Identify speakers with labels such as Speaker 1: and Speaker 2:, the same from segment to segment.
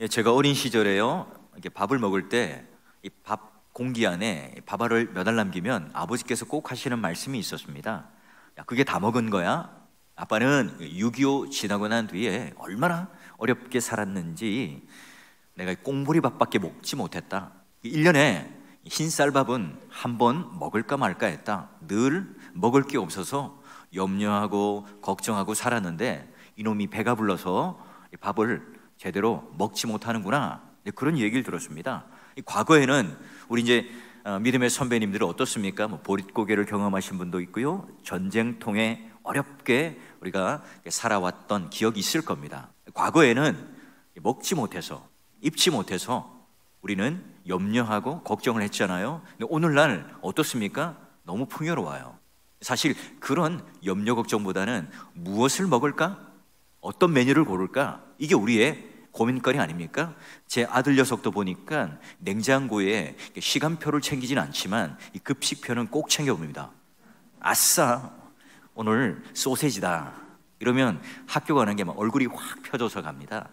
Speaker 1: 제가 어린 시절에요, 이렇게 밥을 먹을 때 이 밥 공기 안에 밥알을 몇 알 남기면 아버지께서 꼭 하시는 말씀이 있었습니다. 야, 그게 다 먹은 거야? 아빠는 6.25 지나고 난 뒤에 얼마나 어렵게 살았는지 내가 꽁보리밥밖에 먹지 못했다. 1년에 흰쌀밥은 한 번 먹을까 말까 했다. 늘 먹을 게 없어서 염려하고 걱정하고 살았는데 이놈이 배가 불러서 밥을 제대로 먹지 못하는구나, 그런 얘기를 들었습니다. 과거에는 우리 이제 믿음의 선배님들은 어떻습니까? 보릿고개를 경험하신 분도 있고요, 전쟁통에 어렵게 우리가 살아왔던 기억이 있을 겁니다. 과거에는 먹지 못해서, 입지 못해서 우리는 염려하고 걱정을 했잖아요. 근데 오늘날 어떻습니까? 너무 풍요로워요. 사실 그런 염려 걱정보다는 무엇을 먹을까? 어떤 메뉴를 고를까? 이게 우리의 고민거리 아닙니까? 제 아들 녀석도 보니까 냉장고에 시간표를 챙기진 않지만 이 급식표는 꼭 챙겨봅니다. 아싸, 오늘 소세지다 이러면 학교 가는 게 막 얼굴이 확 펴져서 갑니다.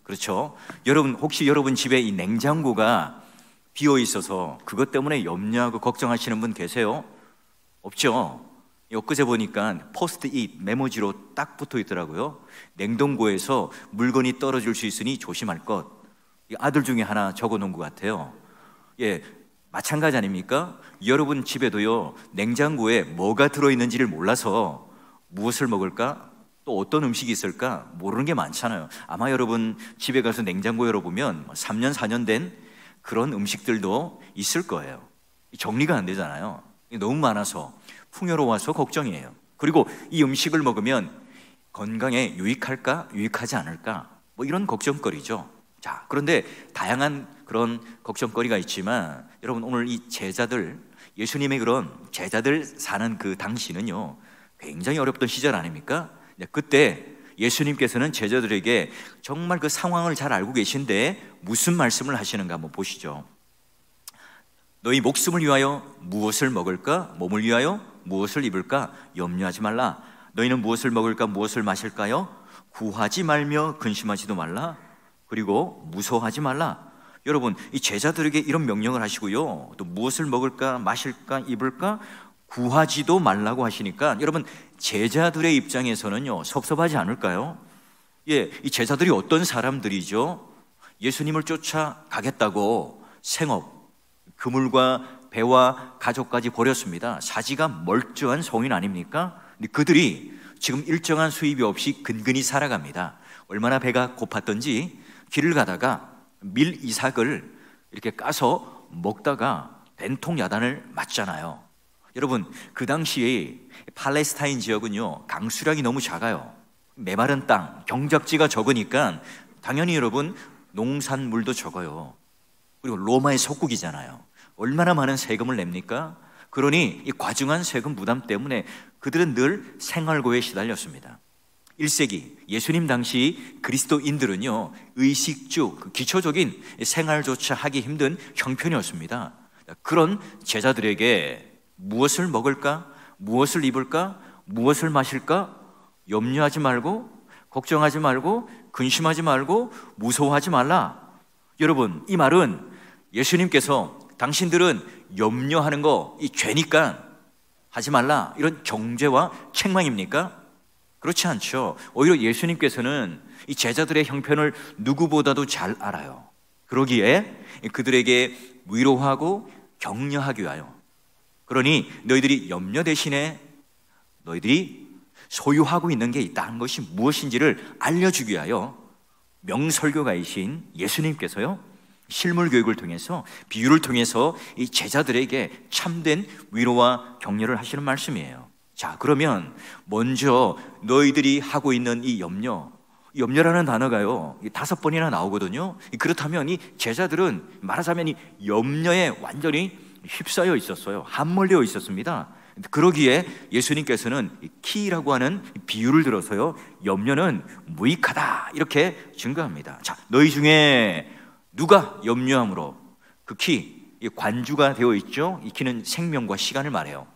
Speaker 1: 그렇죠? 여러분, 혹시 여러분 집에 이 냉장고가 비어 있어서 그것 때문에 염려하고 걱정하시는 분 계세요? 없죠? 엊그제 보니까 포스트잇 메모지로 딱 붙어 있더라고요. 냉동고에서 물건이 떨어질 수 있으니 조심할 것. 아들 중에 하나 적어 놓은 것 같아요. 예, 마찬가지 아닙니까? 여러분 집에도요, 냉장고에 뭐가 들어있는지를 몰라서 무엇을 먹을까? 또 어떤 음식이 있을까? 모르는 게 많잖아요. 아마 여러분 집에 가서 냉장고 열어보면 3년, 4년 된 그런 음식들도 있을 거예요. 정리가 안 되잖아요. 너무 많아서, 풍요로워서 걱정이에요. 그리고 이 음식을 먹으면 건강에 유익할까? 유익하지 않을까? 이런 걱정거리죠. 자, 그런데 다양한 그런 걱정거리가 있지만 여러분, 오늘 이 제자들, 예수님의 그런 제자들 사는 그 당시는요, 굉장히 어렵던 시절 아닙니까? 그때 예수님께서는 제자들에게 정말 그 상황을 잘 알고 계신데 무슨 말씀을 하시는가 한번 보시죠. 너희 목숨을 위하여 무엇을 먹을까? 몸을 위하여 무엇을 입을까? 염려하지 말라. 너희는 무엇을 먹을까? 무엇을 마실까요? 구하지 말며 근심하지도 말라. 그리고 무서워하지 말라. 여러분, 이 제자들에게 이런 명령을 하시고요, 또 무엇을 먹을까? 마실까? 입을까? 구하지도 말라고 하시니까 여러분, 제자들의 입장에서는요, 섭섭하지 않을까요? 예, 이 제자들이 어떤 사람들이죠? 예수님을 쫓아가겠다고 생업, 그물과 배와 가족까지 버렸습니다. 사지가 멀쩡한 성인 아닙니까? 근데 그들이 지금 일정한 수입이 없이 근근히 살아갑니다. 얼마나 배가 고팠던지 길을 가다가 밀 이삭을 이렇게 까서 먹다가 된통 야단을 맞잖아요. 여러분, 그 당시에 팔레스타인 지역은요, 강수량이 너무 작아요. 메마른 땅, 경작지가 적으니까 당연히 여러분, 농산물도 적어요. 그리고 로마의 속국이잖아요. 얼마나 많은 세금을 냅니까? 그러니 이 과중한 세금 부담 때문에 그들은 늘 생활고에 시달렸습니다. 1세기 예수님 당시 그리스도인들은요, 의식주, 그 기초적인 생활조차 하기 힘든 형편이었습니다. 그런 제자들에게 무엇을 먹을까? 무엇을 입을까? 무엇을 마실까? 염려하지 말고, 걱정하지 말고, 근심하지 말고, 무서워하지 말라. 여러분, 이 말은 예수님께서 당신들은 염려하는 거 이 죄니까 하지 말라, 이런 경제와 책망입니까? 그렇지 않죠. 오히려 예수님께서는 이 제자들의 형편을 누구보다도 잘 알아요. 그러기에 그들에게 위로하고 격려하기 위하여, 그러니 너희들이 염려 대신에 너희들이 소유하고 있는 게 있다는 것이 무엇인지를 알려주기 위하여 명설교가이신 예수님께서요, 실물 교육을 통해서, 비유를 통해서 이 제자들에게 참된 위로와 격려를 하시는 말씀이에요. 자, 그러면 먼저 너희들이 하고 있는 이 염려라는 단어가요, 5번이나 나오거든요. 그렇다면 이 제자들은 말하자면 이 염려에 완전히 휩싸여 있었어요. 함몰되어 있었습니다. 그러기에 예수님께서는 키라고 하는 비유를 들어서요, 염려는 무익하다 이렇게 증거합니다. 자, 너희 중에 누가 염려함으로, 그 키, 관주가 되어 있죠. 이 키는 생명과 시간을 말해요.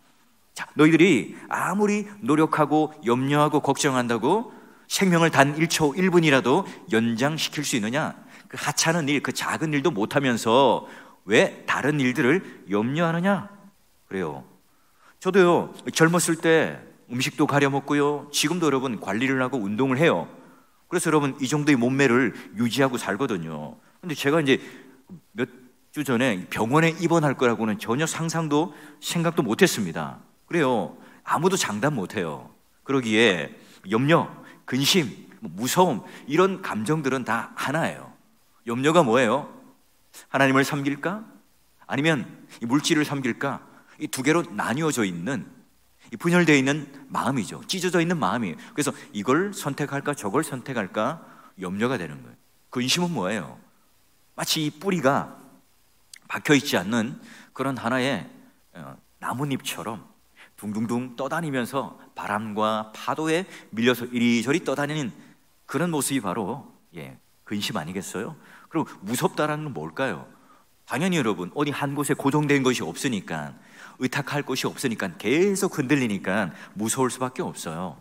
Speaker 1: 자, 너희들이 아무리 노력하고 염려하고 걱정한다고 생명을 단 1초 1분이라도 연장시킬 수 있느냐? 그 하찮은 일, 그 작은 일도 못하면서 왜 다른 일들을 염려하느냐? 그래요. 저도요, 젊었을 때 음식도 가려 먹고요, 지금도 여러분 관리를 하고 운동을 해요. 그래서 여러분 이 정도의 몸매를 유지하고 살거든요. 근데 제가 이제 몇 주 전에 병원에 입원할 거라고는 전혀 상상도 생각도 못했습니다. 그래요. 아무도 장담 못해요. 그러기에 염려, 근심, 무서움, 이런 감정들은 다 하나예요. 염려가 뭐예요? 하나님을 섬길까? 아니면 이 물질을 섬길까? 이 두 개로 나뉘어져 있는, 이 분열되어 있는 마음이죠. 찢어져 있는 마음이에요. 그래서 이걸 선택할까 저걸 선택할까 염려가 되는 거예요. 근심은 뭐예요? 마치 이 뿌리가 박혀있지 않는 그런 하나의 나뭇잎처럼 둥둥둥 떠다니면서 바람과 파도에 밀려서 이리저리 떠다니는 그런 모습이 바로 근심 아니겠어요? 그럼 무섭다라는 건 뭘까요? 당연히 여러분 어디 한 곳에 고정된 것이 없으니까, 의탁할 곳이 없으니까 계속 흔들리니까 무서울 수밖에 없어요.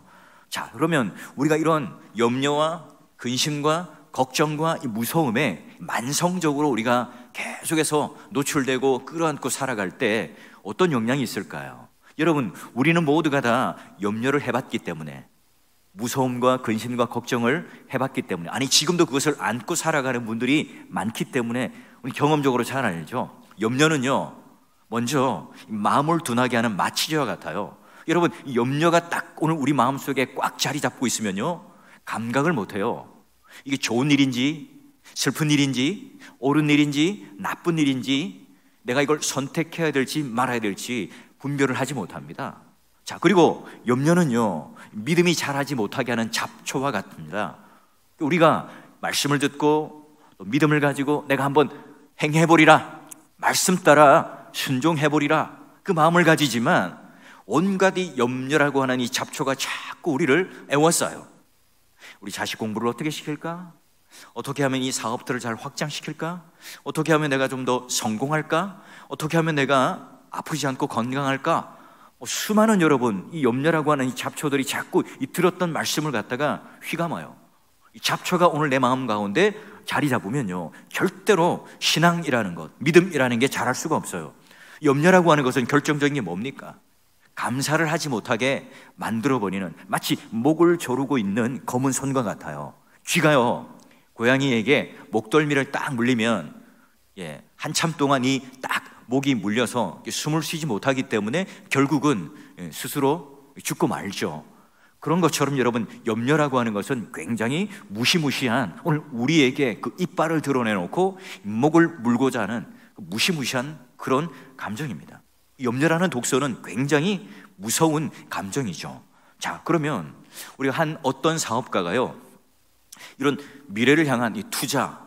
Speaker 1: 자, 그러면 우리가 이런 염려와 근심과 걱정과 이 무서움에 만성적으로 우리가 계속해서 노출되고 끌어안고 살아갈 때 어떤 영향이 있을까요? 여러분, 우리는 모두가 다 염려를 해봤기 때문에, 무서움과 근심과 걱정을 해봤기 때문에, 아니 지금도 그것을 안고 살아가는 분들이 많기 때문에 우리 경험적으로 잘 알죠. 염려는요, 먼저 마음을 둔하게 하는 마취제와 같아요. 여러분, 이 염려가 딱 오늘 우리 마음속에 꽉 자리 잡고 있으면요, 감각을 못해요. 이게 좋은 일인지 슬픈 일인지 옳은 일인지 나쁜 일인지 내가 이걸 선택해야 될지 말아야 될지 분별을 하지 못합니다. 자, 그리고 염려는요, 믿음이 자라지 못하게 하는 잡초와 같습니다. 우리가 말씀을 듣고 또 믿음을 가지고 내가 한번 행해보리라, 말씀 따라 순종해보리라, 그 마음을 가지지만 온갖 이 염려라고 하는 이 잡초가 자꾸 우리를 애워싸요. 우리 자식 공부를 어떻게 시킬까? 어떻게 하면 이 사업들을 잘 확장시킬까? 어떻게 하면 내가 좀 더 성공할까? 어떻게 하면 내가 아프지 않고 건강할까? 수많은 여러분, 이 염려라고 하는 이 잡초들이 자꾸 이 들었던 말씀을 갖다가 휘감아요. 이 잡초가 오늘 내 마음 가운데 자리 잡으면요, 절대로 신앙이라는 것, 믿음이라는 게 자랄 수가 없어요. 염려라고 하는 것은 결정적인 게 뭡니까? 감사를 하지 못하게 만들어버리는, 마치 목을 조르고 있는 검은 손과 같아요. 쥐가요, 고양이에게 목덜미를 딱 물리면 한참 동안 이 딱 목이 물려서 숨을 쉬지 못하기 때문에 결국은 스스로 죽고 말죠. 그런 것처럼 여러분, 염려라고 하는 것은 굉장히 무시무시한, 오늘 우리에게 그 이빨을 드러내놓고 목을 물고자 하는 무시무시한 그런 감정입니다. 염려라는 독소는 굉장히 무서운 감정이죠. 자, 그러면 우리가 한 어떤 사업가가요, 이런 미래를 향한 이 투자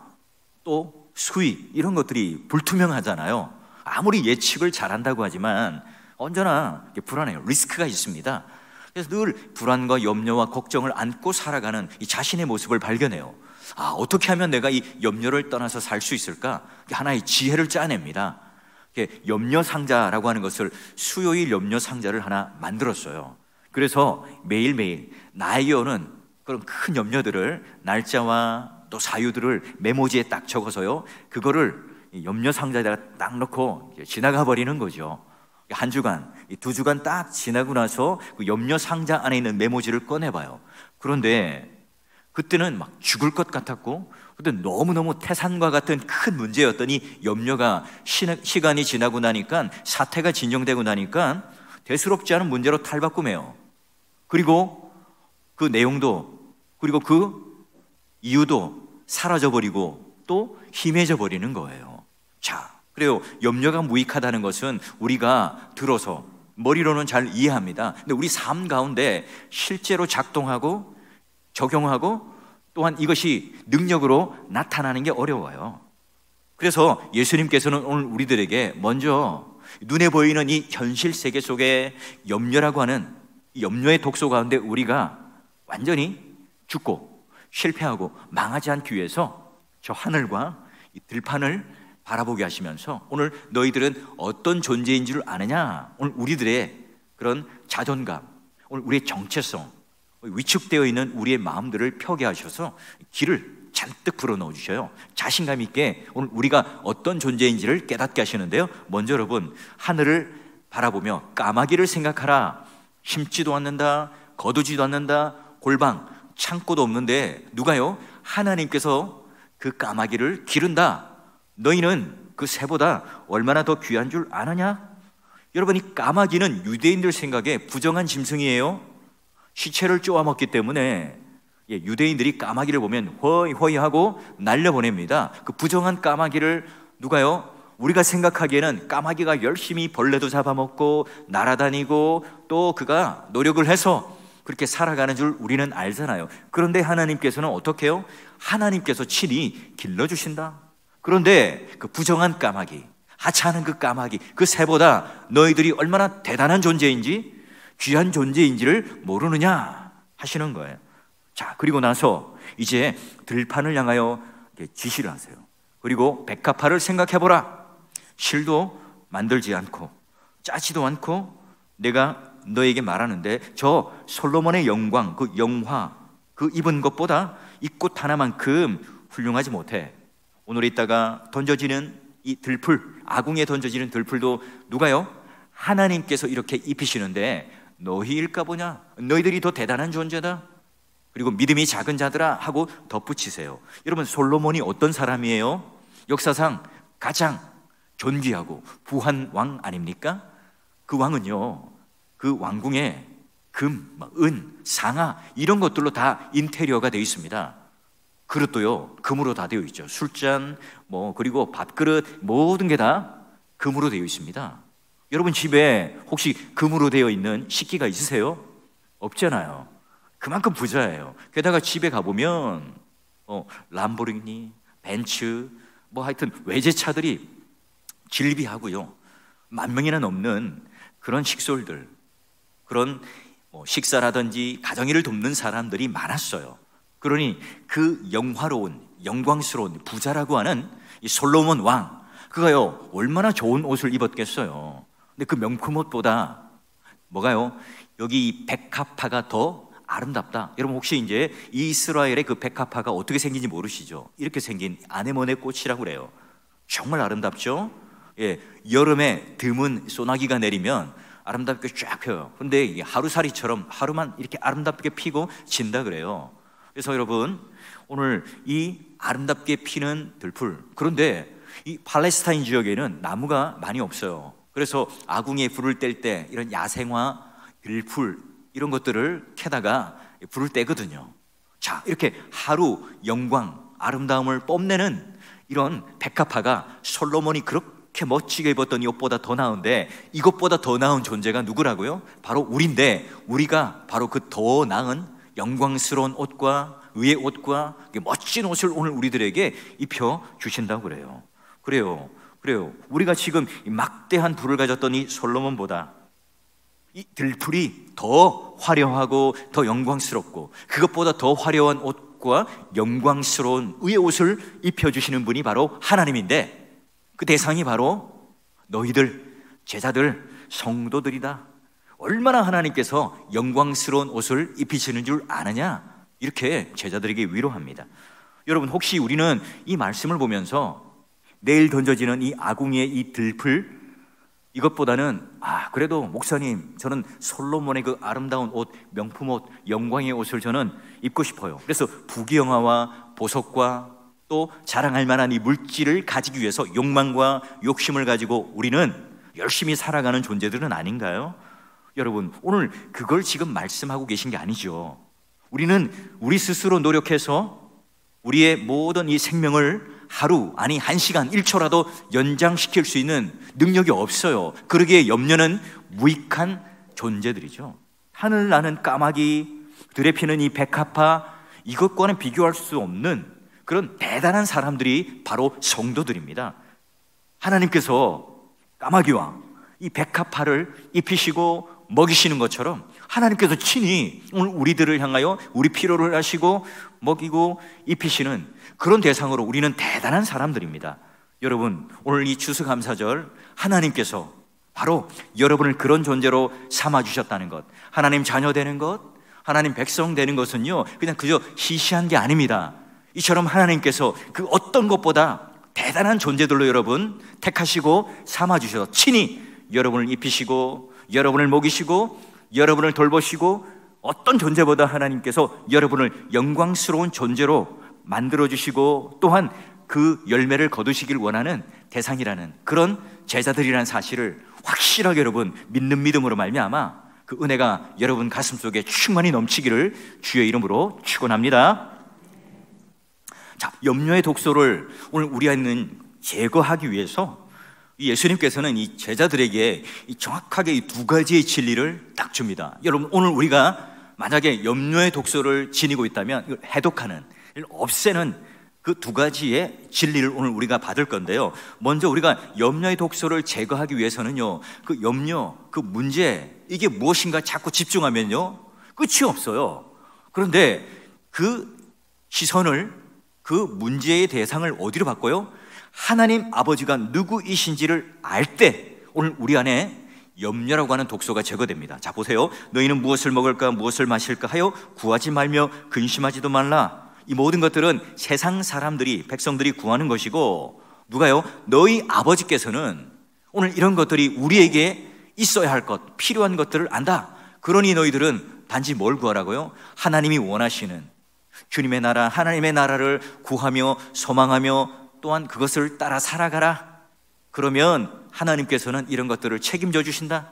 Speaker 1: 또 수익, 이런 것들이 불투명하잖아요. 아무리 예측을 잘한다고 하지만 언제나 불안해요. 리스크가 있습니다. 그래서 늘 불안과 염려와 걱정을 안고 살아가는 이 자신의 모습을 발견해요. 아, 어떻게 하면 내가 이 염려를 떠나서 살 수 있을까? 하나의 지혜를 짜냅니다. 염려 상자라고 하는 것을, 수요일 염려 상자를 하나 만들었어요. 그래서 매일매일 나에게 오는 그런 큰 염려들을, 날짜와 또 사유들을 메모지에 딱 적어서요, 그거를 염려 상자에다가 딱 넣고 지나가 버리는 거죠. 한 주간, 두 주간 딱 지나고 나서 그 염려 상자 안에 있는 메모지를 꺼내봐요. 그런데 그때는 막 죽을 것 같았고, 그때 너무너무 태산과 같은 큰 문제였더니 염려가 시간이 지나고 나니까, 사태가 진정되고 나니까 대수롭지 않은 문제로 탈바꿈해요. 그리고 그 내용도, 그리고 그 이유도 사라져버리고 또 희미해져 버리는 거예요. 자, 그래요. 염려가 무익하다는 것은 우리가 들어서 머리로는 잘 이해합니다. 근데 우리 삶 가운데 실제로 작동하고 적용하고 또한 이것이 능력으로 나타나는 게 어려워요. 그래서 예수님께서는 오늘 우리들에게 먼저 눈에 보이는 이 현실 세계 속에 염려라고 하는 이 염려의 독소 가운데 우리가 완전히 죽고 실패하고 망하지 않기 위해서 저 하늘과 이 들판을 바라보게 하시면서, 오늘 너희들은 어떤 존재인 줄 아느냐? 오늘 우리들의 그런 자존감, 오늘 우리의 정체성, 위축되어 있는 우리의 마음들을 펴게 하셔서 길을 잔뜩 불어넣어 주셔요. 자신감 있게 오늘 우리가 어떤 존재인지를 깨닫게 하시는데요. 먼저 여러분, 하늘을 바라보며 까마귀를 생각하라. 심지도 않는다, 거두지도 않는다, 골방, 창고도 없는데 누가요? 하나님께서 그 까마귀를 기른다. 너희는 그 새보다 얼마나 더 귀한 줄 아느냐? 여러분, 이 까마귀는 유대인들 생각에 부정한 짐승이에요. 시체를 쪼아먹기 때문에 유대인들이 까마귀를 보면 허이 하고 날려보냅니다. 그 부정한 까마귀를 누가요? 우리가 생각하기에는 까마귀가 열심히 벌레도 잡아먹고 날아다니고 또 그가 노력을 해서 그렇게 살아가는 줄 우리는 알잖아요. 그런데 하나님께서는 어떻게 해요? 하나님께서 친히 길러주신다. 그런데 그 부정한 까마귀, 하찮은 그 까마귀, 그 새보다 너희들이 얼마나 대단한 존재인지, 귀한 존재인지를 모르느냐 하시는 거예요. 자, 그리고 나서 이제 들판을 향하여 지시를 하세요. 그리고 백합화를 생각해보라. 실도 만들지 않고 짜지도 않고 내가 너에게 말하는데 저 솔로몬의 영광, 그 영화, 그 입은 것보다 이 꽃 하나만큼 훌륭하지 못해. 오늘 이따가 던져지는 이 들풀, 아궁이에 던져지는 들풀도 누가요? 하나님께서 이렇게 입히시는데 너희일까 보냐? 너희들이 더 대단한 존재다. 그리고 믿음이 작은 자들아 하고 덧붙이세요. 여러분, 솔로몬이 어떤 사람이에요? 역사상 가장 존귀하고 부한 왕 아닙니까? 그 왕은요, 그 왕궁에 금, 은, 상아 이런 것들로 다 인테리어가 되어 있습니다. 그릇도요 금으로 다 되어 있죠. 술잔, 그리고 밥그릇 모든 게 다 금으로 되어 있습니다. 여러분 집에 혹시 금으로 되어 있는 식기가 있으세요? 없잖아요. 그만큼 부자예요. 게다가 집에 가보면 람보르기니, 벤츠, 하여튼 외제차들이 질비하고요, 10,000명이나 넘는 그런 식솔들, 그런 식사라든지 가정일을 돕는 사람들이 많았어요. 그러니 그 영화로운, 영광스러운 부자라고 하는 이 솔로몬 왕, 그가요 얼마나 좋은 옷을 입었겠어요. 근데 그 명품 옷보다 뭐가요? 여기 이 백합화가 더 아름답다. 여러분 혹시 이제 이스라엘의 그 백합화가 어떻게 생긴지 모르시죠? 이렇게 생긴 아네모네 꽃이라고 그래요. 정말 아름답죠? 예, 여름에 드문 소나기가 내리면 아름답게 쫙 펴요. 근데 이게 하루살이처럼 하루만 이렇게 아름답게 피고 진다 그래요. 그래서 여러분, 오늘 이 아름답게 피는 들풀, 그런데 이 팔레스타인 지역에는 나무가 많이 없어요. 그래서 아궁이에 불을 뗄 때 이런 야생화, 들풀 이런 것들을 캐다가 불을 떼거든요. 자, 이렇게 하루 영광, 아름다움을 뽐내는 이런 백합화가 솔로몬이 그렇게 멋지게 입었던 이 옷보다 더 나은데, 이것보다 더 나은 존재가 누구라고요? 바로 우리인데, 우리가 바로 그 더 나은 영광스러운 옷과 의의 옷과 멋진 옷을 오늘 우리들에게 입혀 주신다고 그래요. 그래요. 우리가 지금 이 막대한 불을 가졌던 이 솔로몬보다 이 들풀이 더 화려하고 더 영광스럽고 그것보다 더 화려한 옷과 영광스러운 의의 옷을 입혀주시는 분이 바로 하나님인데, 그 대상이 바로 너희들 제자들 성도들이다. 얼마나 하나님께서 영광스러운 옷을 입히시는 줄 아느냐, 이렇게 제자들에게 위로합니다. 여러분 혹시 우리는 이 말씀을 보면서 내일 던져지는 이 아궁이의 이 들풀, 이것보다는 그래도 목사님 저는 솔로몬의 그 아름다운 옷, 명품 옷, 영광의 옷을 저는 입고 싶어요. 그래서 부귀영화와 보석과 또 자랑할 만한 이 물질을 가지기 위해서 욕망과 욕심을 가지고 우리는 열심히 살아가는 존재들은 아닌가요? 여러분 오늘 그걸 지금 말씀하고 계신 게 아니죠. 우리는 우리 스스로 노력해서 우리의 모든 이 생명을 하루, 아니 1시간, 1초라도 연장시킬 수 있는 능력이 없어요. 그러기에 염려는 무익한 존재들이죠. 하늘 나는 까마귀, 들에 피는 이 백합화, 이것과는 비교할 수 없는 그런 대단한 사람들이 바로 성도들입니다. 하나님께서 까마귀와 이 백합화를 입히시고 먹이시는 것처럼 하나님께서 친히 오늘 우리들을 향하여 우리 필요를 하시고 먹이고 입히시는 그런 대상으로 우리는 대단한 사람들입니다. 여러분 오늘 이 추수감사절 하나님께서 바로 여러분을 그런 존재로 삼아주셨다는 것, 하나님 자녀 되는 것, 하나님 백성 되는 것은요 그냥 그저 시시한 게 아닙니다. 이처럼 하나님께서 그 어떤 것보다 대단한 존재들로 여러분 택하시고 삼아주셔서 친히 여러분을 입히시고 여러분을 먹이시고 여러분을 돌보시고 어떤 존재보다 하나님께서 여러분을 영광스러운 존재로 만들어주시고 또한 그 열매를 거두시길 원하는 대상이라는 그런 제자들이라는 사실을 확실하게 여러분 믿는 믿음으로 말미암아 그 은혜가 여러분 가슴속에 충만히 넘치기를 주의 이름으로 축원합니다. 자, 염려의 독소를 오늘 우리 안에는 제거하기 위해서 예수님께서는 이 제자들에게 정확하게 이 두 가지의 진리를 딱 줍니다. 여러분 오늘 우리가 만약에 염려의 독소를 지니고 있다면 이걸 해독하는, 이걸 없애는 그 두 가지의 진리를 오늘 우리가 받을 건데요. 먼저 우리가 염려의 독소를 제거하기 위해서는요, 그 염려, 그 문제, 이게 무엇인가 자꾸 집중하면요 끝이 없어요. 그런데 그 시선을, 그 문제의 대상을 어디로 바꿔요? 하나님 아버지가 누구이신지를 알 때 오늘 우리 안에 염려라고 하는 독소가 제거됩니다. 자, 보세요. 너희는 무엇을 먹을까 무엇을 마실까 하여 구하지 말며 근심하지도 말라. 이 모든 것들은 세상 사람들이, 백성들이 구하는 것이고, 누가요? 너희 아버지께서는 오늘 이런 것들이 우리에게 있어야 할 것, 필요한 것들을 안다. 그러니 너희들은 단지 뭘 구하라고요? 하나님이 원하시는 주님의 나라, 하나님의 나라를 구하며 소망하며 또한 그것을 따라 살아가라. 그러면 하나님께서는 이런 것들을 책임져 주신다.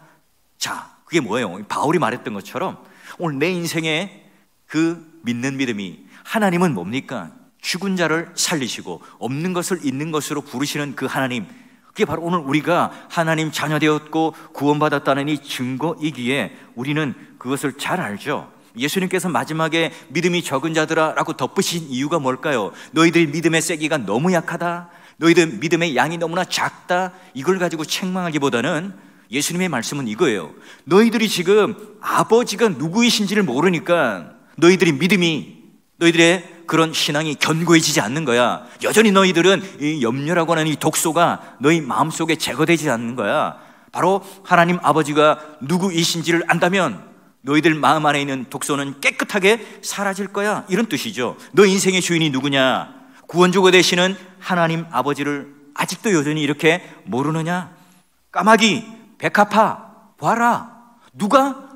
Speaker 1: 자, 그게 뭐예요? 바울이 말했던 것처럼 오늘 내 인생에 그 믿는 믿음이, 하나님은 뭡니까? 죽은 자를 살리시고 없는 것을 있는 것으로 부르시는 그 하나님, 그게 바로 오늘 우리가 하나님 자녀 되었고 구원받았다는 이 증거이기에 우리는 그것을 잘 알죠. 예수님께서 마지막에 믿음이 적은 자들아 라고 덧붙인 이유가 뭘까요? 너희들 믿음의 세기가 너무 약하다, 너희들 믿음의 양이 너무나 작다, 이걸 가지고 책망하기보다는 예수님의 말씀은 이거예요. 너희들이 지금 아버지가 누구이신지를 모르니까 너희들이 믿음이, 너희들의 그런 신앙이 견고해지지 않는 거야. 여전히 너희들은 이 염려라고 하는 이 독소가 너희 마음속에 제거되지 않는 거야. 바로 하나님 아버지가 누구이신지를 안다면 너희들 마음 안에 있는 독소는 깨끗하게 사라질 거야, 이런 뜻이죠. 너 인생의 주인이 누구냐? 구원주가 되시는 하나님 아버지를 아직도 여전히 이렇게 모르느냐? 까마귀, 백합화 봐라. 누가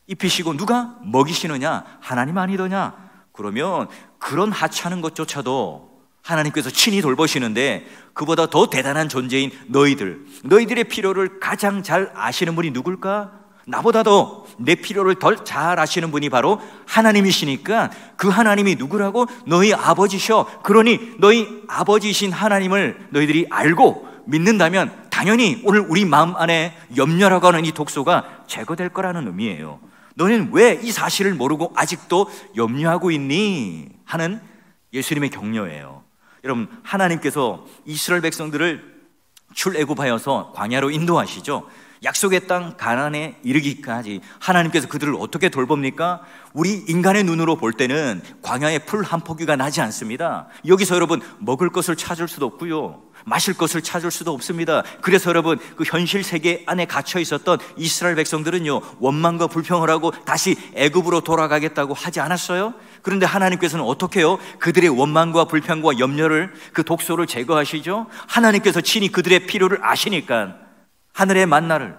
Speaker 1: 입히시고 누가 먹이시느냐? 하나님 아니더냐? 그러면 그런 하찮은 것조차도 하나님께서 친히 돌보시는데 그보다 더 대단한 존재인 너희들의 필요를 가장 잘 아시는 분이 누굴까? 나보다도 내 필요를 덜 잘 아시는 분이 바로 하나님이시니까 그 하나님이 누구라고? 너희 아버지셔. 그러니 너희 아버지이신 하나님을 너희들이 알고 믿는다면 당연히 오늘 우리 마음 안에 염려라고 하는 이 독소가 제거될 거라는 의미예요. 너는 왜 이 사실을 모르고 아직도 염려하고 있니? 하는 예수님의 격려예요. 여러분, 하나님께서 이스라엘 백성들을 출애굽하여서 광야로 인도하시죠. 약속의 땅 가나안에 이르기까지 하나님께서 그들을 어떻게 돌봅니까? 우리 인간의 눈으로 볼 때는 광야에 풀 한 포기가 나지 않습니다. 여기서 여러분 먹을 것을 찾을 수도 없고요, 마실 것을 찾을 수도 없습니다. 그래서 여러분 그 현실 세계 안에 갇혀 있었던 이스라엘 백성들은요, 원망과 불평을 하고 다시 애굽으로 돌아가겠다고 하지 않았어요? 그런데 하나님께서는 어떻게 해요? 그들의 원망과 불평과 염려를, 그 독소를 제거하시죠. 하나님께서 친히 그들의 필요를 아시니까 하늘의 만나를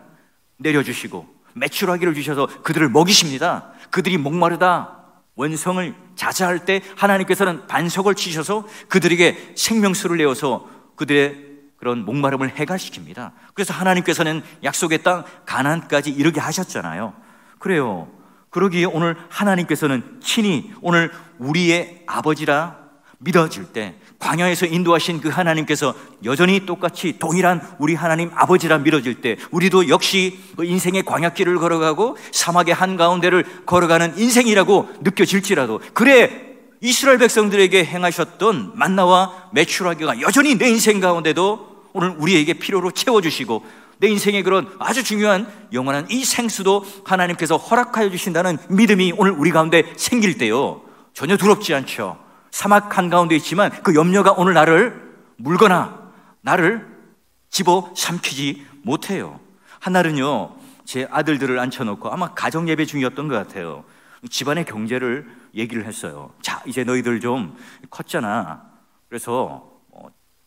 Speaker 1: 내려주시고 메추라기를 주셔서 그들을 먹이십니다. 그들이 목마르다, 원성을 자자할 때 하나님께서는 반석을 치셔서 그들에게 생명수를 내어서 그들의 그런 목마름을 해갈시킵니다. 그래서 하나님께서는 약속의 땅 가나안까지 이르게 하셨잖아요. 그래요. 그러기에 오늘 하나님께서는 친히 오늘 우리의 아버지라 믿어질 때, 광야에서 인도하신 그 하나님께서 여전히 똑같이 동일한 우리 하나님 아버지라 믿어질 때, 우리도 역시 그 인생의 광야길을 걸어가고 사막의 한가운데를 걸어가는 인생이라고 느껴질지라도, 그래 이스라엘 백성들에게 행하셨던 만나와 메추라기가 여전히 내 인생 가운데도 오늘 우리에게 필요로 채워주시고, 내 인생의 그런 아주 중요한 영원한 이 생수도 하나님께서 허락하여 주신다는 믿음이 오늘 우리 가운데 생길 때요, 전혀 두렵지 않죠. 사막 한가운데 있지만 그 염려가 오늘 나를 물거나 나를 집어삼키지 못해요. 한날은요, 제 아들들을 앉혀놓고 아마 가정예배 중이었던 것 같아요. 집안의 경제를 얘기를 했어요. 자, 이제 너희들 좀 컸잖아. 그래서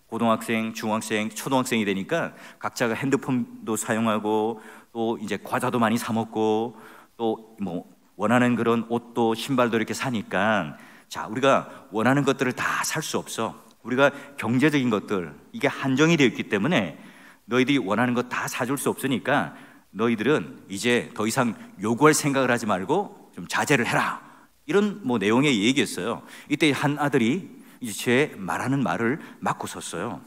Speaker 1: 고등학생, 중학생, 초등학생이 되니까 각자가 핸드폰도 사용하고 또 이제 과자도 많이 사 먹고 또 뭐 원하는 그런 옷도 신발도 이렇게 사니까, 자, 우리가 원하는 것들을 다 살 수 없어. 우리가 경제적인 것들, 이게 한정이 되어 있기 때문에 너희들이 원하는 것 다 사줄 수 없으니까 너희들은 이제 더 이상 요구할 생각을 하지 말고 좀 자제를 해라. 이런 뭐 내용의 얘기였어요. 이때 한 아들이 이제 제 말하는 말을 막고 섰어요.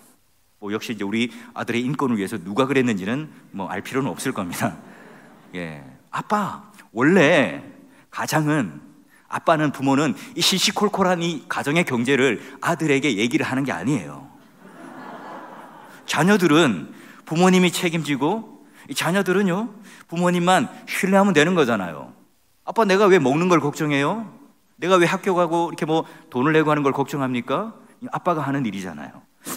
Speaker 1: 뭐 역시 이제 우리 아들의 인권을 위해서 누가 그랬는지는 뭐 알 필요는 없을 겁니다. 예, 아빠, 원래 가장은, 아빠는, 부모는 이 시시콜콜한 이 가정의 경제를 아들에게 얘기를 하는 게 아니에요. 자녀들은 부모님이 책임지고, 이 자녀들은요 부모님만 신뢰하면 되는 거잖아요. 아빠, 내가 왜 먹는 걸 걱정해요? 내가 왜 학교 가고 이렇게 뭐 돈을 내고 하는 걸 걱정합니까? 아빠가 하는 일이잖아요.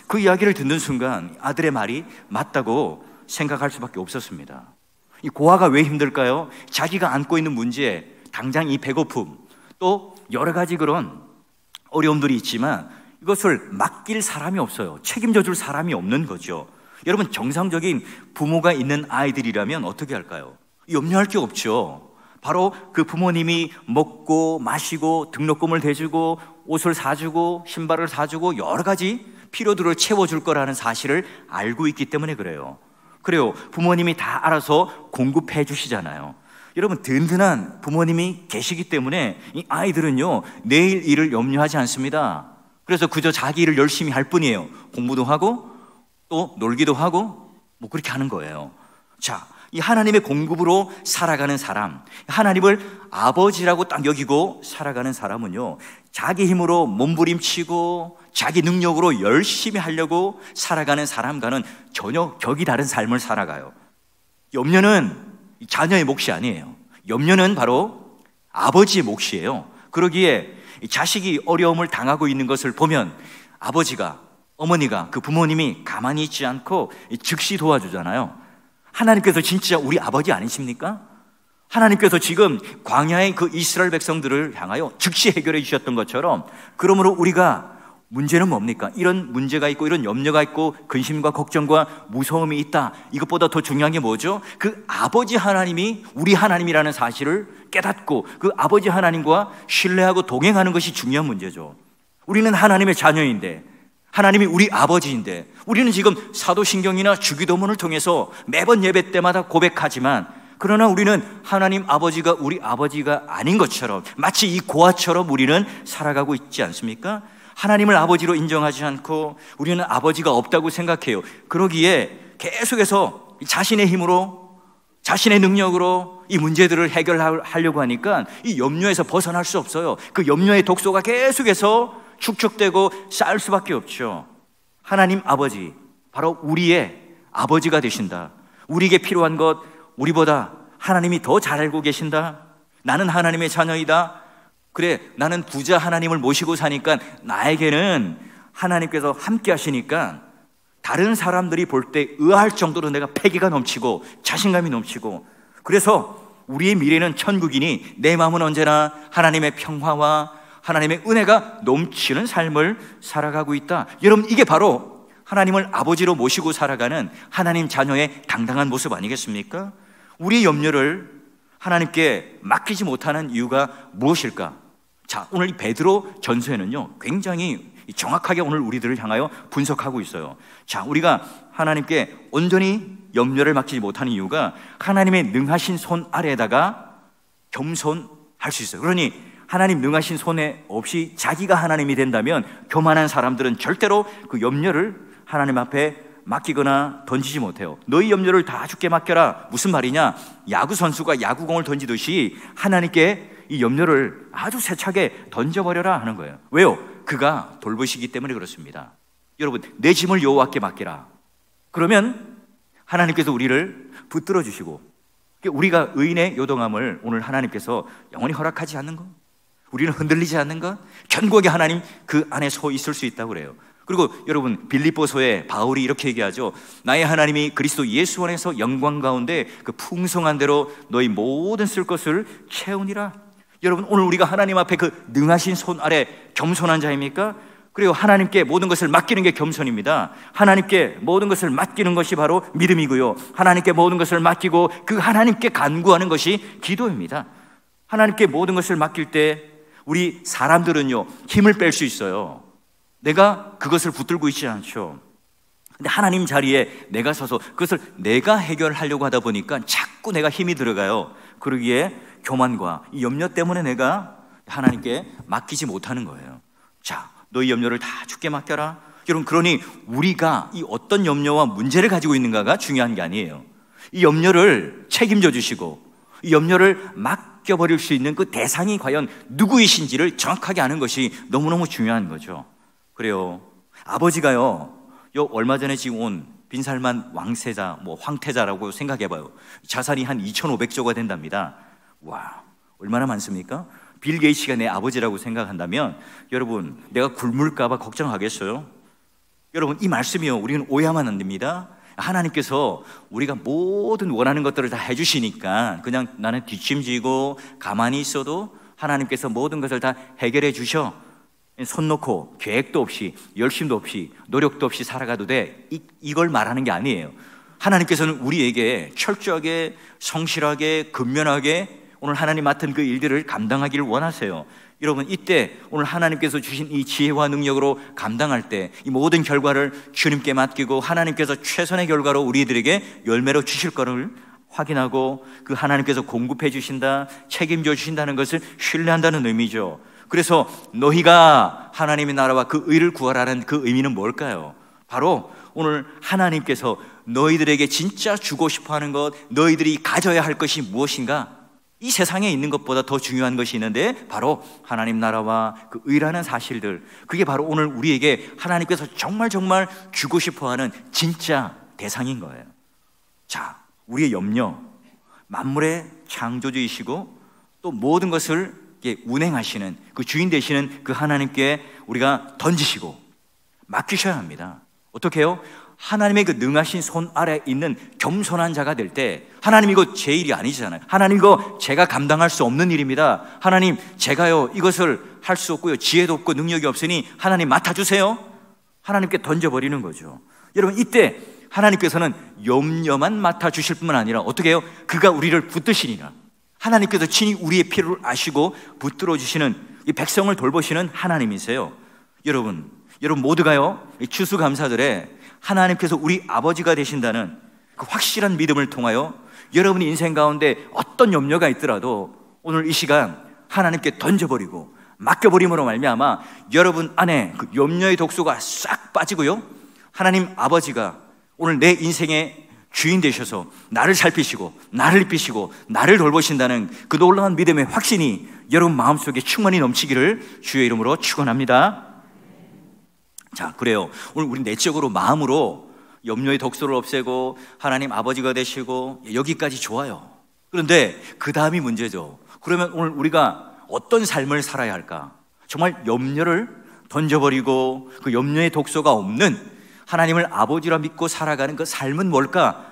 Speaker 1: 그 이야기를 듣는 순간 아들의 말이 맞다고 생각할 수밖에 없었습니다. 이 고아가 왜 힘들까요? 자기가 안고 있는 문제, 당장 이 배고픔, 또 여러 가지 그런 어려움들이 있지만 이것을 맡길 사람이 없어요. 책임져 줄 사람이 없는 거죠. 여러분, 정상적인 부모가 있는 아이들이라면 어떻게 할까요? 염려할 게 없죠. 바로 그 부모님이 먹고 마시고 등록금을 대주고 옷을 사주고 신발을 사주고 여러 가지 필요들을 채워줄 거라는 사실을 알고 있기 때문에 그래요. 그래요, 부모님이 다 알아서 공급해 주시잖아요. 여러분, 든든한 부모님이 계시기 때문에 이 아이들은요 내일 일을 염려하지 않습니다. 그래서 그저 자기 일을 열심히 할 뿐이에요. 공부도 하고 또 놀기도 하고 뭐 그렇게 하는 거예요. 자, 이 하나님의 공급으로 살아가는 사람, 하나님을 아버지라고 딱 여기고 살아가는 사람은요 자기 힘으로 몸부림치고 자기 능력으로 열심히 하려고 살아가는 사람과는 전혀 격이 다른 삶을 살아가요. 염려는 자녀의 몫이 아니에요. 염려는 바로 아버지의 몫이에요. 그러기에 자식이 어려움을 당하고 있는 것을 보면 아버지가, 어머니가, 그 부모님이 가만히 있지 않고 즉시 도와주잖아요. 하나님께서 진짜 우리 아버지 아니십니까? 하나님께서 지금 광야의 그 이스라엘 백성들을 향하여 즉시 해결해 주셨던 것처럼, 그러므로 우리가 문제는 뭡니까? 이런 문제가 있고 이런 염려가 있고 근심과 걱정과 무서움이 있다. 이것보다 더 중요한 게 뭐죠? 그 아버지 하나님이 우리 하나님이라는 사실을 깨닫고 그 아버지 하나님과 신뢰하고 동행하는 것이 중요한 문제죠. 우리는 하나님의 자녀인데, 하나님이 우리 아버지인데, 우리는 지금 사도신경이나 주기도문을 통해서 매번 예배 때마다 고백하지만, 그러나 우리는 하나님 아버지가 우리 아버지가 아닌 것처럼, 마치 이 고아처럼 우리는 살아가고 있지 않습니까? 하나님을 아버지로 인정하지 않고 우리는 아버지가 없다고 생각해요. 그러기에 계속해서 자신의 힘으로, 자신의 능력으로 이 문제들을 해결하려고 하니까 이 염려에서 벗어날 수 없어요. 그 염려의 독소가 계속해서 축적되고 쌓일 수밖에 없죠. 하나님 아버지, 바로 우리의 아버지가 되신다. 우리에게 필요한 것 우리보다 하나님이 더 잘 알고 계신다. 나는 하나님의 자녀이다. 그래, 나는 부자 하나님을 모시고 사니까 나에게는 하나님께서 함께 하시니까 다른 사람들이 볼 때 의아할 정도로 내가 패기가 넘치고 자신감이 넘치고, 그래서 우리의 미래는 천국이니 내 마음은 언제나 하나님의 평화와 하나님의 은혜가 넘치는 삶을 살아가고 있다. 여러분, 이게 바로 하나님을 아버지로 모시고 살아가는 하나님 자녀의 당당한 모습 아니겠습니까? 우리의 염려를 하나님께 맡기지 못하는 이유가 무엇일까? 자, 오늘 이 베드로 전서에는요 굉장히 정확하게 오늘 우리들을 향하여 분석하고 있어요. 자, 우리가 하나님께 온전히 염려를 맡기지 못하는 이유가 하나님의 능하신 손 아래에다가 겸손할 수 있어요. 그러니 하나님 능하신 손에 없이 자기가 하나님이 된다면 교만한 사람들은 절대로 그 염려를 하나님 앞에 맡기거나 던지지 못해요. 너희 염려를 다 주께 맡겨라. 무슨 말이냐? 야구 선수가 야구공을 던지듯이 하나님께 이 염려를 아주 세차게 던져버려라 하는 거예요. 왜요? 그가 돌보시기 때문에 그렇습니다. 여러분, 내 짐을 여호와께 맡기라. 그러면 하나님께서 우리를 붙들어 주시고, 우리가 의인의 요동함을 오늘 하나님께서 영원히 허락하지 않는 것, 우리는 흔들리지 않는 것, 견고하게 하나님 그 안에 서 있을 수 있다고 그래요. 그리고 여러분, 빌립보서에 바울이 이렇게 얘기하죠. 나의 하나님이 그리스도 예수 안에서 영광 가운데 그 풍성한 대로 너희 모든 쓸 것을 채우니라. 여러분, 오늘 우리가 하나님 앞에 그 능하신 손 아래 겸손한 자입니까? 그리고 하나님께 모든 것을 맡기는 게 겸손입니다. 하나님께 모든 것을 맡기는 것이 바로 믿음이고요, 하나님께 모든 것을 맡기고 그 하나님께 간구하는 것이 기도입니다. 하나님께 모든 것을 맡길 때 우리 사람들은요, 힘을 뺄 수 있어요. 내가 그것을 붙들고 있지 않죠. 근데 하나님 자리에 내가 서서 그것을 내가 해결하려고 하다 보니까 자꾸 내가 힘이 들어가요. 그러기에 교만과 이 염려 때문에 내가 하나님께 맡기지 못하는 거예요. 자, 너희 염려를 다 주께 맡겨라. 여러분, 그러니 우리가 이 어떤 염려와 문제를 가지고 있는가가 중요한 게 아니에요. 이 염려를 책임져 주시고 이 염려를 맡겨버릴 수 있는 그 대상이 과연 누구이신지를 정확하게 아는 것이 너무너무 중요한 거죠. 그래요, 아버지가요, 얼마 전에 지금 온 빈살만 왕세자, 황태자라고 생각해봐요. 자산이 한 2,500조가 된답니다. 와, 얼마나 많습니까? 빌 게이츠가 내 아버지라고 생각한다면 여러분, 내가 굶을까봐 걱정하겠어요? 여러분, 이 말씀이요, 우리는 오해하면 안 됩니다. 하나님께서 우리가 모든 원하는 것들을 다 해주시니까 그냥 나는 뒷짐지고 가만히 있어도 하나님께서 모든 것을 다 해결해 주셔, 손 놓고 계획도 없이 열심도 없이 노력도 없이 살아가도 돼, 이걸 말하는 게 아니에요. 하나님께서는 우리에게 철저하게 성실하게 근면하게 오늘 하나님 맡은 그 일들을 감당하기를 원하세요. 여러분, 이때 오늘 하나님께서 주신 이 지혜와 능력으로 감당할 때 이 모든 결과를 주님께 맡기고 하나님께서 최선의 결과로 우리들에게 열매로 주실 것을 확인하고 그 하나님께서 공급해 주신다, 책임져 주신다는 것을 신뢰한다는 의미죠. 그래서 너희가 하나님의 나라와 그 의를 구하라는 그 의미는 뭘까요? 바로 오늘 하나님께서 너희들에게 진짜 주고 싶어하는 것, 너희들이 가져야 할 것이 무엇인가? 이 세상에 있는 것보다 더 중요한 것이 있는데 바로 하나님 나라와 그 의라는 사실들, 그게 바로 오늘 우리에게 하나님께서 정말 주고 싶어하는 진짜 대상인 거예요. 자, 우리의 염려, 만물의 창조주이시고 또 모든 것을 운행하시는 그 주인 되시는 그 하나님께 우리가 던지시고 맡기셔야 합니다. 어떻게 해요? 하나님의 그 능하신 손 아래에 있는 겸손한 자가 될 때, 하나님 이거 제 일이 아니잖아요. 하나님 이거 제가 감당할 수 없는 일입니다. 하나님 제가요 이것을 할 수 없고요, 지혜도 없고 능력이 없으니 하나님 맡아주세요. 하나님께 던져버리는 거죠. 여러분, 이때 하나님께서는 염려만 맡아주실 뿐만 아니라 어떻게 해요? 그가 우리를 붙드시니라. 하나님께서 친히 우리의 필요를 아시고 붙들어 주시는 이 백성을 돌보시는 하나님이세요. 여러분 모두가요, 이 추수감사절에 하나님께서 우리 아버지가 되신다는 그 확실한 믿음을 통하여 여러분의 인생 가운데 어떤 염려가 있더라도 오늘 이 시간 하나님께 던져버리고 맡겨버림으로 말미암아 여러분 안에 그 염려의 독소가 싹 빠지고요, 하나님 아버지가 오늘 내 인생의 주인 되셔서 나를 살피시고 나를 입히시고 나를 돌보신다는 그 놀라운 믿음의 확신이 여러분 마음속에 충만히 넘치기를 주의 이름으로 축원합니다. 자, 그래요, 오늘 우리 내적으로 마음으로 염려의 독소를 없애고 하나님 아버지가 되시고 여기까지 좋아요. 그런데 그 다음이 문제죠. 그러면 오늘 우리가 어떤 삶을 살아야 할까? 정말 염려를 던져버리고 그 염려의 독소가 없는 하나님을 아버지라 믿고 살아가는 그 삶은 뭘까?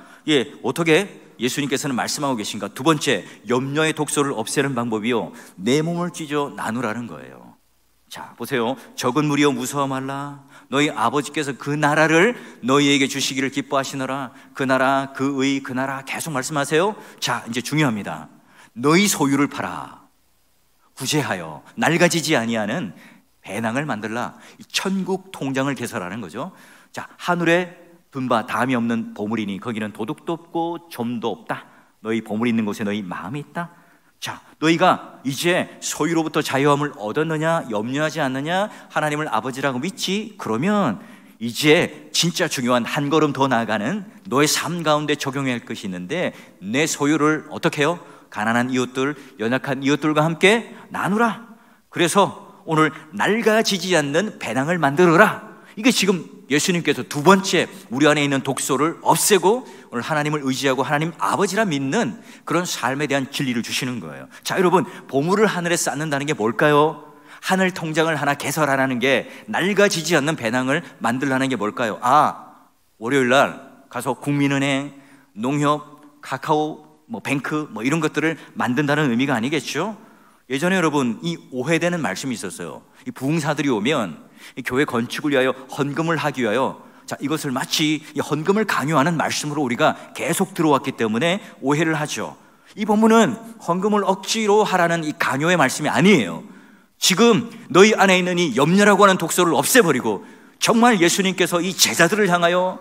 Speaker 1: 어떻게 예수님께서는 말씀하고 계신가? 두 번째, 염려의 독소를 없애는 방법이요, 내 몸을 찢어 나누라는 거예요. 자, 보세요. 적은 무리여 무서워 말라. 너희 아버지께서 그 나라를 너희에게 주시기를 기뻐하시노라. 그 나라, 그 의, 그 나라 계속 말씀하세요. 자, 이제 중요합니다. 너희 소유를 팔아 구제하여 낡아지지 아니하는 배낭을 만들라. 천국 통장을 개설하는 거죠. 자, 하늘에 둔바 다음이 없는 보물이니 거기는 도둑도 없고 점도 없다. 너희 보물이 있는 곳에 너희 마음이 있다. 자, 너희가 이제 소유로부터 자유함을 얻었느냐, 염려하지 않느냐, 하나님을 아버지라고 믿지? 그러면 이제 진짜 중요한 한 걸음 더 나아가는 너의 삶 가운데 적용해야 할 것이 있는데, 내 소유를 어떻게 해요? 가난한 이웃들, 연약한 이웃들과 함께 나누라. 그래서 오늘 낡아지지 않는 배낭을 만들어라. 이게 지금 예수님께서 두 번째 우리 안에 있는 독소를 없애고 오늘 하나님을 의지하고 하나님 아버지라 믿는 그런 삶에 대한 진리를 주시는 거예요. 자, 여러분, 보물을 하늘에 쌓는다는 게 뭘까요? 하늘 통장을 하나 개설하라는 게, 낡아지지 않는 배낭을 만들라는 게 뭘까요? 월요일 날 가서 국민은행, 농협, 카카오, 뱅크 이런 것들을 만든다는 의미가 아니겠죠? 예전에 여러분 이 오해되는 말씀이 있었어요. 이 부흥사들이 오면 이 교회 건축을 위하여 헌금을 하기 위하여 자, 이것을 마치 이 헌금을 강요하는 말씀으로 우리가 계속 들어왔기 때문에 오해를 하죠. 이 본문은 헌금을 억지로 하라는 이 강요의 말씀이 아니에요. 지금 너희 안에 있는 이 염려라고 하는 독소를 없애버리고 정말 예수님께서 이 제자들을 향하여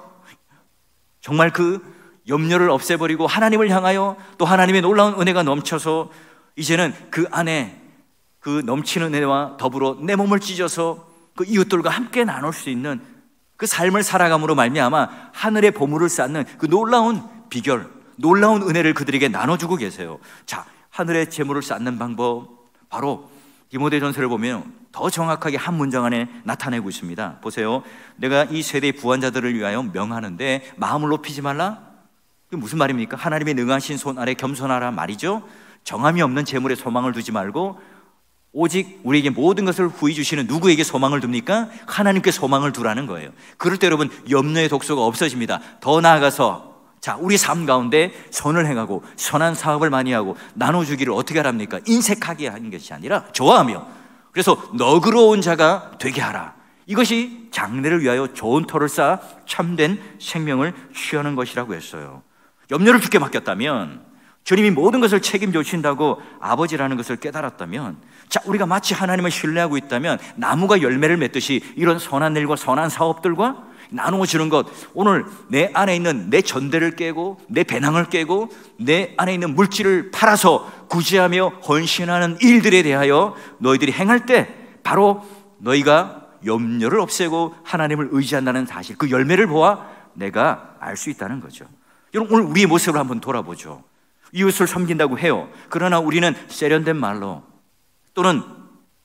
Speaker 1: 정말 그 염려를 없애버리고 하나님을 향하여 또 하나님의 놀라운 은혜가 넘쳐서 이제는 그 안에 그 넘치는 은혜와 더불어 내 몸을 찢어서 그 이웃들과 함께 나눌 수 있는 그 삶을 살아감으로 말미암아 하늘의 보물을 쌓는 그 놀라운 비결, 놀라운 은혜를 그들에게 나눠주고 계세요. 자, 하늘의 재물을 쌓는 방법, 바로 디모데전서를 보면 더 정확하게 한 문장 안에 나타내고 있습니다. 보세요. 내가 이 세대의 부한자들을 위하여 명하는데 마음을 높이지 말라? 그게 무슨 말입니까? 하나님의 능하신 손 아래 겸손하라 말이죠. 정함이 없는 재물에 소망을 두지 말고 오직 우리에게 모든 것을 후히 주시는 누구에게 소망을 둡니까? 하나님께 소망을 두라는 거예요. 그럴 때 여러분 염려의 독소가 없어집니다. 더 나아가서 자, 우리 삶 가운데 선을 행하고 선한 사업을 많이 하고 나눠주기를 어떻게 하랍니까? 인색하게 하는 것이 아니라 좋아하며, 그래서 너그러운 자가 되게 하라. 이것이 장래를 위하여 좋은 터를 쌓아 참된 생명을 취하는 것이라고 했어요. 염려를 주께 맡겼다면, 주님이 모든 것을 책임져 주신다고 아버지라는 것을 깨달았다면, 자, 우리가 마치 하나님을 신뢰하고 있다면 나무가 열매를 맺듯이 이런 선한 일과 선한 사업들과 나누어 주는 것, 오늘 내 안에 있는 내 전대를 깨고 내 배낭을 깨고 내 안에 있는 물질을 팔아서 구제하며 헌신하는 일들에 대하여 너희들이 행할 때 바로 너희가 염려를 없애고 하나님을 의지한다는 사실, 그 열매를 보아 내가 알 수 있다는 거죠. 여러분, 오늘 우리의 모습을 한번 돌아보죠. 이웃을 섬긴다고 해요. 그러나 우리는 세련된 말로 또는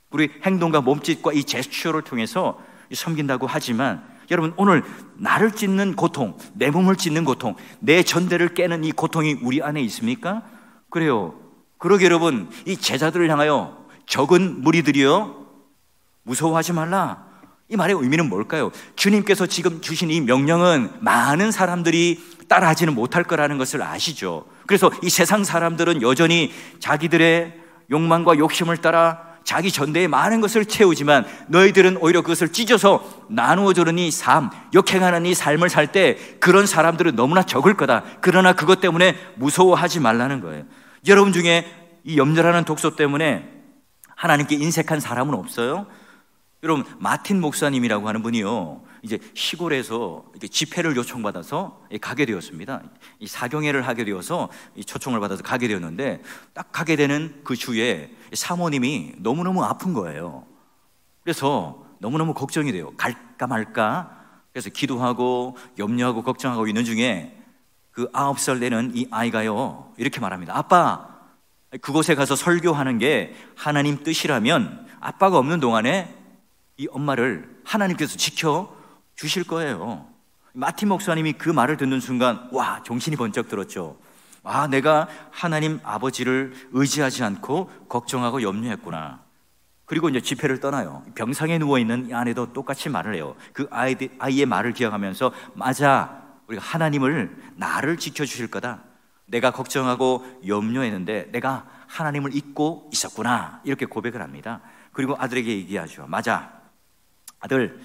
Speaker 1: 우리 행동과 몸짓과 이 제스처를 통해서 섬긴다고 하지만, 여러분, 오늘 나를 찢는 고통, 내 몸을 찢는 고통, 내 전대를 깨는 이 고통이 우리 안에 있습니까? 그래요. 그러게 여러분, 이 제자들을 향하여 적은 무리들이여 무서워하지 말라, 이 말의 의미는 뭘까요? 주님께서 지금 주신 이 명령은 많은 사람들이 따라하지는 못할 거라는 것을 아시죠? 그래서 이 세상 사람들은 여전히 자기들의 욕망과 욕심을 따라 자기 전대에 많은 것을 채우지만 너희들은 오히려 그것을 찢어서 나누어 주는 이 삶, 역행하는 이 삶을 살 때 그런 사람들은 너무나 적을 거다. 그러나 그것 때문에 무서워하지 말라는 거예요. 여러분 중에 이 염려라는 독소 때문에 하나님께 인색한 사람은 없어요? 여러분, 마틴 목사님이라고 하는 분이요, 이제 시골에서 이렇게 집회를 요청받아서 가게 되었습니다. 이 사경회를 하게 되어서 이 초청을 받아서 가게 되었는데, 딱 가게 되는 그 주에 사모님이 너무너무 아픈 거예요. 그래서 너무너무 걱정이 돼요. 갈까 말까. 그래서 기도하고 염려하고 걱정하고 있는 중에 그 9살 되는 이 아이가요, 이렇게 말합니다. 아빠, 그곳에 가서 설교하는 게 하나님 뜻이라면 아빠가 없는 동안에 이 엄마를 하나님께서 지켜 주실 거예요. 마틴 목사님이 그 말을 듣는 순간, 와, 정신이 번쩍 들었죠. 아, 내가 하나님 아버지를 의지하지 않고 걱정하고 염려했구나. 그리고 이제 집회를 떠나요. 병상에 누워있는 이 아내도 똑같이 말을 해요. 그 아이의 말을 기억하면서, 맞아, 우리가 하나님을 나를 지켜주실 거다. 내가 걱정하고 염려했는데 내가 하나님을 잊고 있었구나. 이렇게 고백을 합니다. 그리고 아들에게 얘기하죠. 맞아, 아들,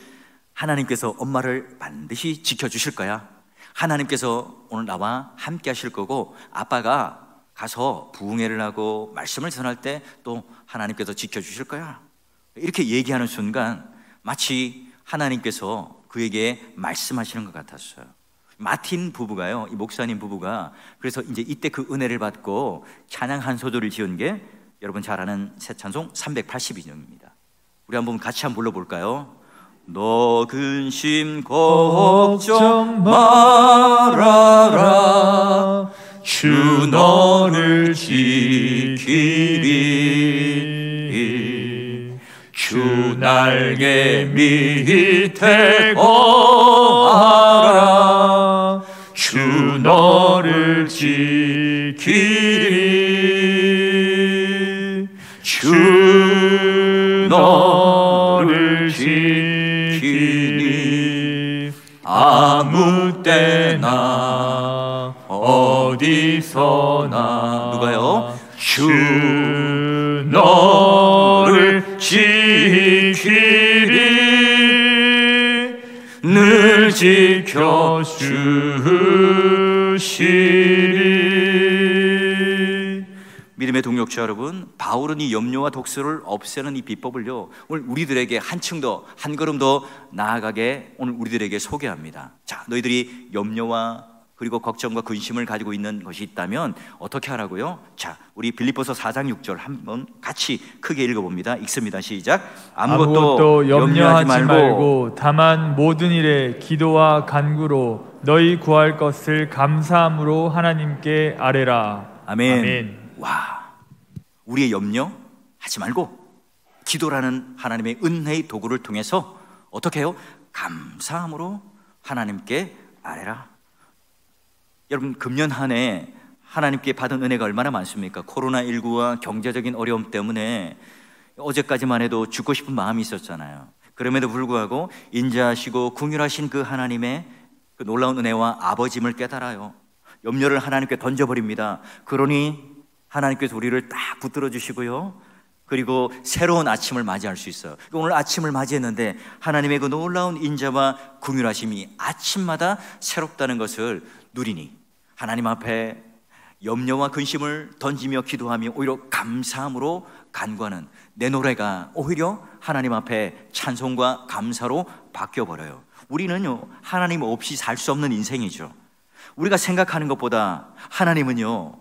Speaker 1: 하나님께서 엄마를 반드시 지켜주실 거야. 하나님께서 오늘 나와 함께 하실 거고, 아빠가 가서 부흥회를 하고 말씀을 전할 때 또 하나님께서 지켜주실 거야. 이렇게 얘기하는 순간 마치 하나님께서 그에게 말씀하시는 것 같았어요. 마틴 부부가요, 이 목사님 부부가 그래서 이제 이때 그 은혜를 받고 찬양 한 소절을 지은 게 여러분 잘 아는 새 찬송 382년입니다. 우리 한번 같이 한번 불러볼까요? 너 근심 걱정 말아라, 주 너를 지키리. 주 날개 밑에 거하라, 주 너를 지키리. 주 너를 지키니 아무 때나 어디서나. 누가요? 주
Speaker 2: 너를 지키리 늘 지켜주시리.
Speaker 1: 믿음의 동역자 여러분, 바울은 이 염려와 독소를 없애는 이 비법을요, 오늘 우리들에게 한층 더, 한 걸음 더 나아가게 오늘 우리들에게 소개합니다. 자, 너희들이 염려와 그리고 걱정과 근심을 가지고 있는 것이 있다면 어떻게 하라고요? 자, 우리 빌립보서 4장 6절 한번 같이 크게 읽어봅니다. 읽습니다. 시작.
Speaker 2: 아무것도 염려하지 말고 다만 모든 일에 기도와 간구로 너희 구할 것을 감사함으로 하나님께 아뢰라.
Speaker 1: 아멘.
Speaker 2: 아멘.
Speaker 1: 와, 우리의 염려 하지 말고 기도라는 하나님의 은혜의 도구를 통해서 어떻게 해요? 감사함으로 하나님께 아뢰라. 여러분, 금년 한 해 하나님께 받은 은혜가 얼마나 많습니까? 코로나19와 경제적인 어려움 때문에 어제까지만 해도 죽고 싶은 마음이 있었잖아요. 그럼에도 불구하고 인자하시고 긍휼하신 그 하나님의 그 놀라운 은혜와 아버짐을 깨달아요. 염려를 하나님께 던져버립니다. 그러니 하나님께서 우리를 딱 붙들어 주시고요, 그리고 새로운 아침을 맞이할 수 있어요. 오늘 아침을 맞이했는데 하나님의 그 놀라운 인자와 긍휼하심이 아침마다 새롭다는 것을 누리니 하나님 앞에 염려와 근심을 던지며 기도하며 오히려 감사함으로 간구하는 내 노래가 오히려 하나님 앞에 찬송과 감사로 바뀌어버려요. 우리는요, 하나님 없이 살 수 없는 인생이죠. 우리가 생각하는 것보다 하나님은요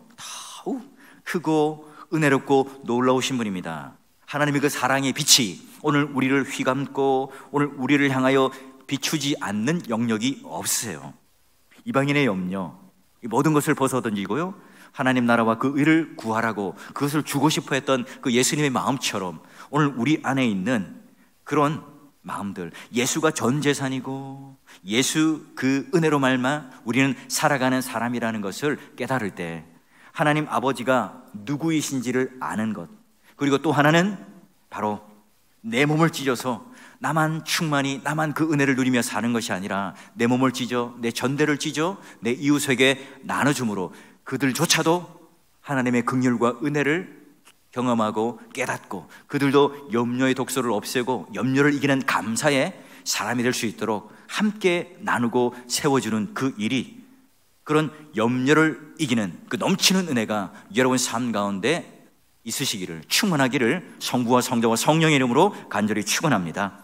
Speaker 1: 더욱 크고 은혜롭고 놀라우신 분입니다. 하나님의 그 사랑의 빛이 오늘 우리를 휘감고 오늘 우리를 향하여 비추지 않는 영역이 없으세요. 이방인의 염려, 이 모든 것을 벗어던지고요, 하나님 나라와 그 의를 구하라고 그것을 주고 싶어 했던 그 예수님의 마음처럼 오늘 우리 안에 있는 그런 마음들, 예수가 전 재산이고 예수 그 은혜로 말마 우리는 살아가는 사람이라는 것을 깨달을 때 하나님 아버지가 누구이신지를 아는 것, 그리고 또 하나는 바로 내 몸을 찢어서 나만 충만히 나만 그 은혜를 누리며 사는 것이 아니라 내 몸을 찢어 내 전대를 찢어 내 이웃에게 나눠줌으로 그들조차도 하나님의 긍휼과 은혜를 경험하고 깨닫고 그들도 염려의 독소를 없애고 염려를 이기는 감사의 사람이 될 수 있도록 함께 나누고 세워주는 그 일이, 그런 염려를 이기는 그 넘치는 은혜가 여러분 삶 가운데 있으시기를, 충만하기를 성부와 성자와 성령의 이름으로 간절히 축원합니다.